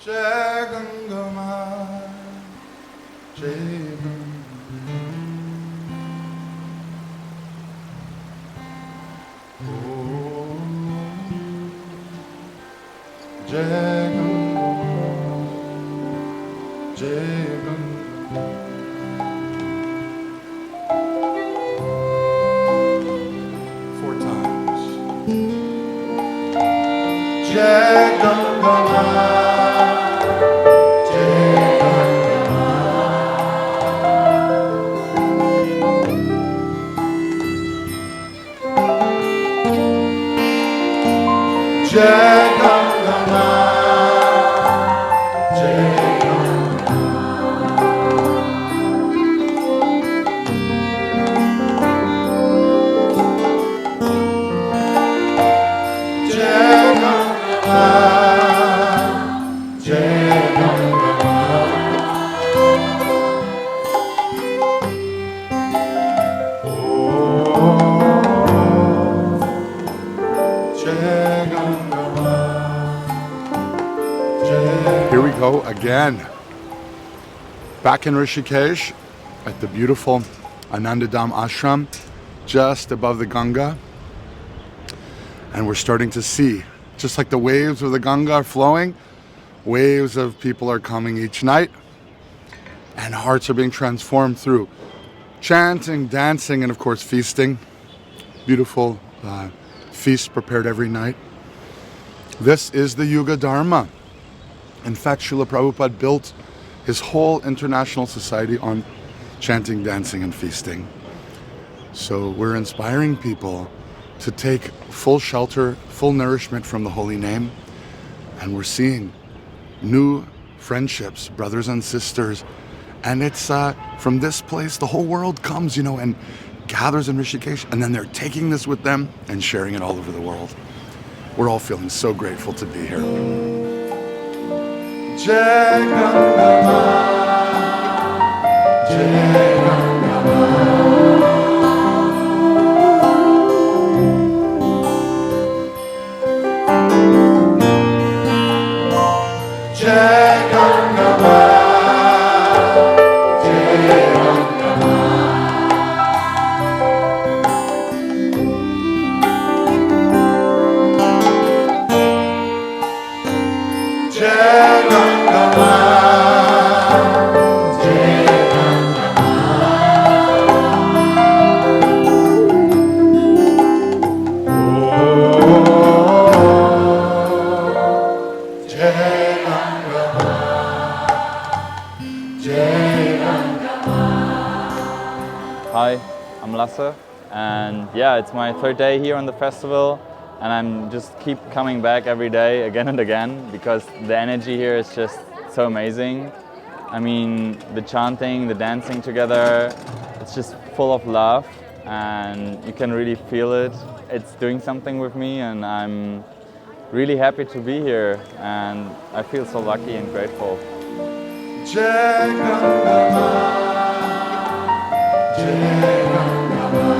Jai Ganga Ma, Jai Ganga. Jai Ganga, Jai Ganga. Four times. Jai Ganga Ma, Jai Ganga Ma. Jai Ganga Ma. Here we go again. Back in Rishikesh at the beautiful Anandam ashram just above the Ganga. And we're starting to see, just like the waves of the Ganga are flowing, waves of people are coming each night, and hearts are being transformed through chanting, dancing, and of course feasting. Beautiful feasts prepared every night. This is the Yuga Dharma. In fact, Srila Prabhupada built his whole international society on chanting, dancing, and feasting. So we're inspiring people to take full shelter, full nourishment from the holy name. And we're seeing new friendships, brothers and sisters. And it's from this place, the whole world comes, and gathers in Rishikesh. And then they're taking this with them and sharing it all over the world. We're all feeling so grateful to be here. Jai Ganga Ma, Jai Ganga Ma. Jai Ganga Ma, Jai Ganga Ma. Jai Ganga Ma, Jai Ganga Ma. Hi, I'm Lasse, and yeah, it's my third day here on the festival, and I'm just keep coming back every day again and again because the energy here is just so amazing. I mean, the chanting, the dancing together, it's just full of love, and you can really feel it. It's doing something with me, and I'm really happy to be here, and I feel so lucky and grateful. Jai Ganga Ma, Jai Ganga Ma.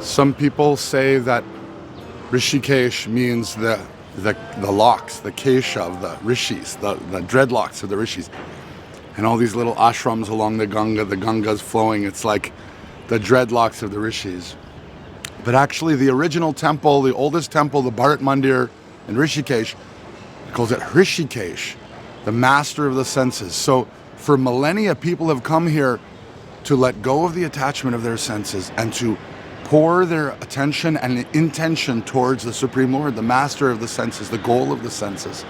Some people say that Rishikesh means the locks, the kesha of the rishis, the dreadlocks of the rishis. And all these little ashrams along the Ganga's flowing. It's like the dreadlocks of the rishis. But actually the original temple, the oldest temple, the Bharat Mandir in Rishikesh, he calls it Rishikesh, the master of the senses. So for millennia, people have come here to let go of the attachment of their senses and to pour their attention and intention towards the Supreme Lord, the master of the senses, the goal of the senses.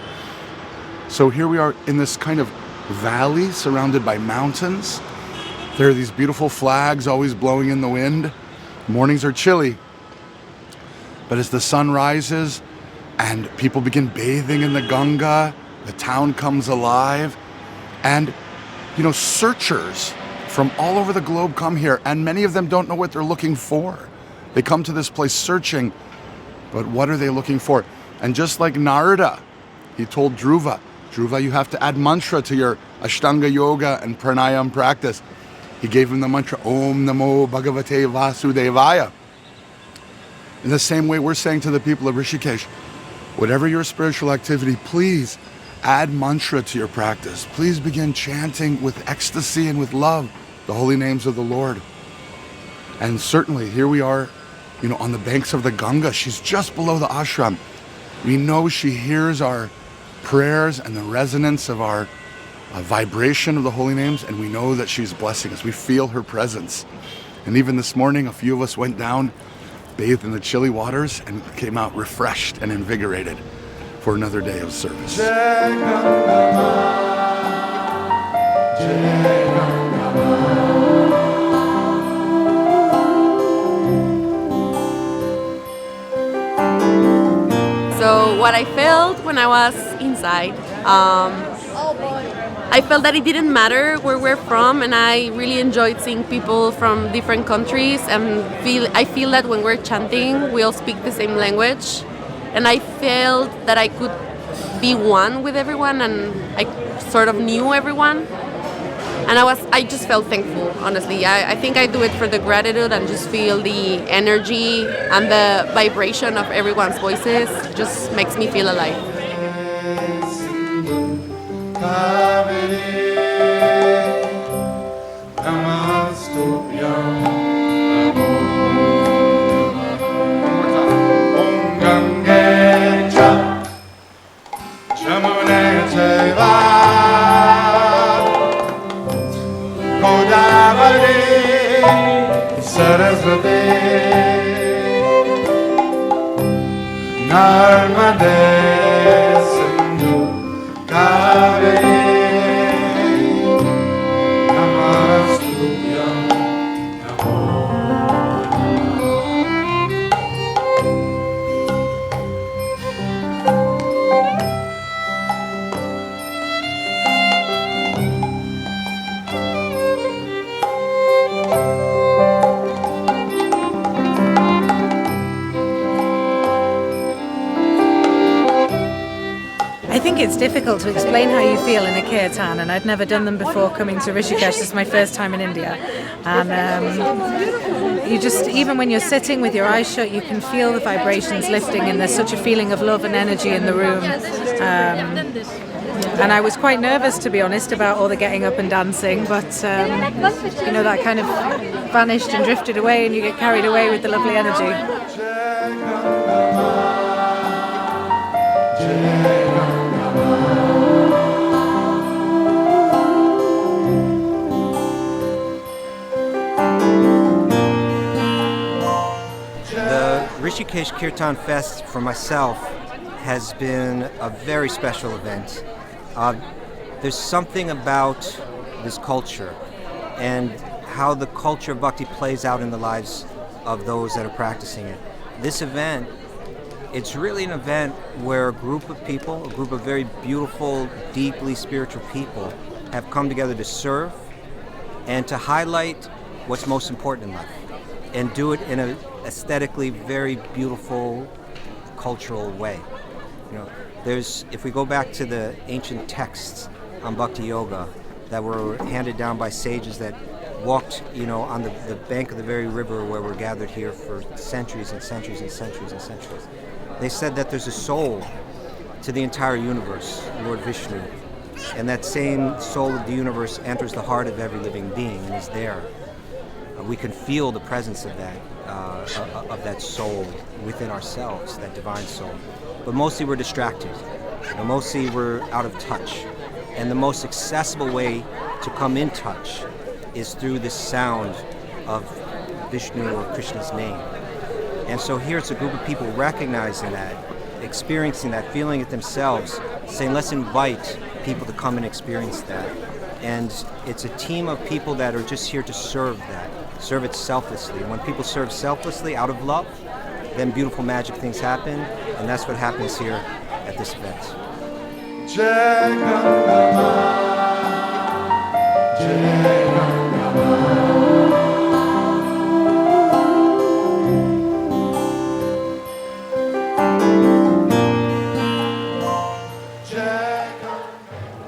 So here we are in this kind of valley surrounded by mountains. There are these beautiful flags always blowing in the wind. Mornings are chilly, but as the sun rises and people begin bathing in the Ganga, the town comes alive, and searchers from all over the globe come here, and many of them don't know what they're looking for. They come to this place searching, but what are they looking for? And just like Narada, he told Dhruva, you have to add mantra to your Ashtanga yoga and pranayam practice. He gave him the mantra, Om Namo Bhagavate Vasudevaya. In the same way we're saying to the people of Rishikesh, whatever your spiritual activity, please add mantra to your practice. Please begin chanting with ecstasy and with love the holy names of the Lord. And certainly here we are, on the banks of the Ganga. She's just below the ashram. We know she hears our prayers and the resonance of our vibration of the holy names, and we know that she's blessing us. We feel her presence. And even this morning, a few of us went down, bathed in the chilly waters, and came out refreshed and invigorated for another day of service. So what I felt when I was inside, I felt that it didn't matter where we're from, and I really enjoyed seeing people from different countries, and I feel that when we're chanting, we all speak the same language, and I felt that I could be one with everyone, and I sort of knew everyone, and I just felt thankful, honestly. I think I do it for the gratitude and just feel the energy and the vibration of everyone's voices just makes me feel alive. It's difficult to explain how you feel in a kirtan, and I'd never done them before coming to Rishikesh. This is my first time in India, and you just, even when you're sitting with your eyes shut, you can feel the vibrations lifting, and there's such a feeling of love and energy in the room. And I was quite nervous, to be honest, about all the getting up and dancing, but that kind of vanished and drifted away, and you get carried away with the lovely energy. Rishikesh Kirtan Fest for myself has been a very special event. There's something about this culture and how the culture of Bhakti plays out in the lives of those that are practicing it. This event, it's really an event where a group of people, a group of very beautiful, deeply spiritual people have come together to serve and to highlight what's most important in life and do it in an aesthetically very beautiful, cultural way. If we go back to the ancient texts on Bhakti Yoga that were handed down by sages that walked, on the bank of the very river where we're gathered here for centuries and centuries and centuries and centuries. They said that there's a soul to the entire universe, Lord Vishnu, and that same soul of the universe enters the heart of every living being and is there. We can feel the presence of that soul within ourselves, that divine soul. But mostly we're distracted. Mostly we're out of touch. And the most accessible way to come in touch is through this sound of Vishnu or Krishna's name. And so here it's a group of people recognizing that, experiencing that, feeling it themselves, saying, let's invite people to come and experience that. And it's a team of people that are just here to serve that, serve it selflessly. And when people serve selflessly out of love, then beautiful magic things happen, and that's what happens here at this event.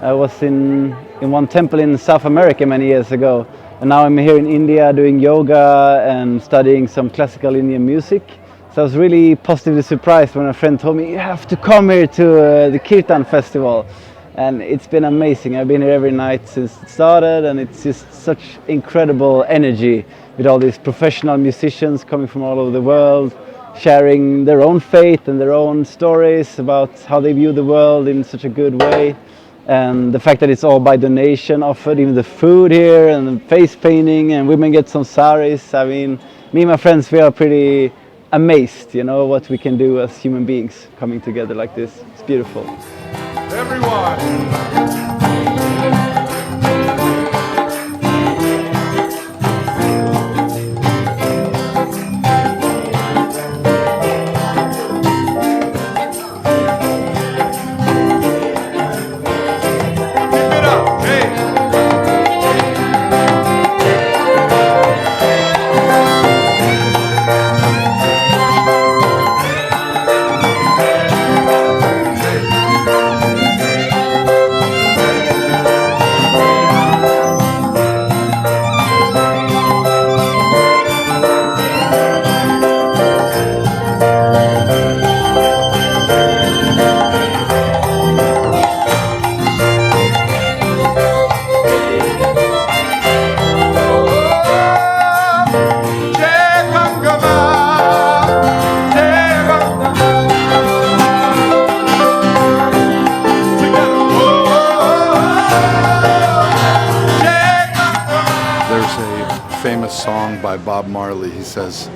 I was in one temple in South America many years ago, and now I'm here in India doing yoga and studying some classical Indian music. So So I was really positively surprised when a friend told me, you have to come here to the Kirtan festival. And it's been amazing. I've been here every night since it started, and it's just such incredible energy with all these professional musicians coming from all over the world, sharing their own faith and their own stories about how they view the world in such a good way. And the fact that it's all by donation offered, even the food here and the face painting, and women get some saris. I mean, me and my friends, we are pretty amazed, you know, what we can do as human beings coming together like this. It's beautiful. Everyone! Song by Bob Marley. He says,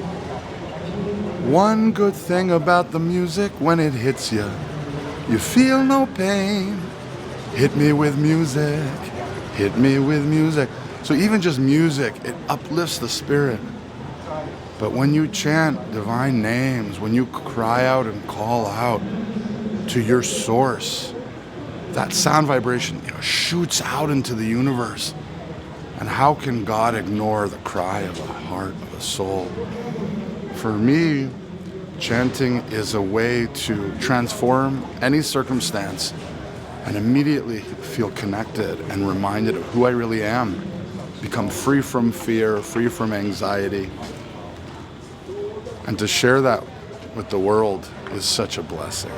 one good thing about the music, when it hits you, you feel no pain. Hit me with music, hit me with music. So even just music, it uplifts the spirit. But when you chant divine names, when you cry out and call out to your source, that sound vibration, shoots out into the universe. And how can God ignore the cry of a heart, of a soul? For me, chanting is a way to transform any circumstance and immediately feel connected and reminded of who I really am. Become free from fear, free from anxiety. And to share that with the world is such a blessing.